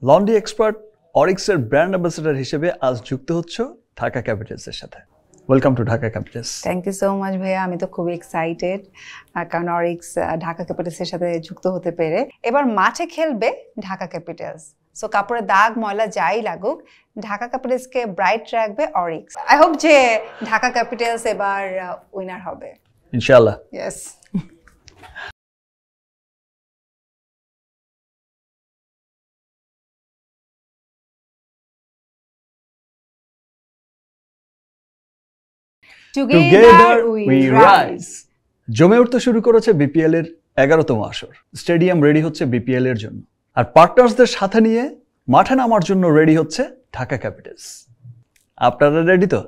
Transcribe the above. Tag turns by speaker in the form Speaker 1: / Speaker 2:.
Speaker 1: Laundry expert অরিক্সের brand ambassador হিসেবে আজ যুক্ত হচ্ছ ঢাকা ক্যাপিটালসের সাথে। Welcome to Dhaka Capitals.
Speaker 2: Thank you so much ভাইয়া, আমি তো খুবই এক্সাইটেড কারণ অরিক্স ঢাকা ক্যাপিটালসের সাথে যুক্ত হতে পেরে। এবার মাঠে খেলবে ঢাকা ক্যাপিটালস, সো কাপড়ে দাগ ময়লা যাই লাগুক ঢাকা ক্যাপিটালসকে ব্রাইট রাখবে অরিক্স। আই হোপ যে ঢাকা ক্যাপিটালস এবার উইনার হবে
Speaker 1: ইনশাআল্লাহ।
Speaker 2: ইয়েস।
Speaker 1: Together we rise. জমে উঠতে শুরু করেছে বিপিএল এর 11তম আসর। স্টেডিয়াম রেডি হচ্ছে বিপিএল এর জন্য, আর পার্টনার্সদের সাথে নিয়ে মাঠে নামার জন্য রেডি হচ্ছে ঢাকা ক্যাপিটালস। আপনারা রেডি তো?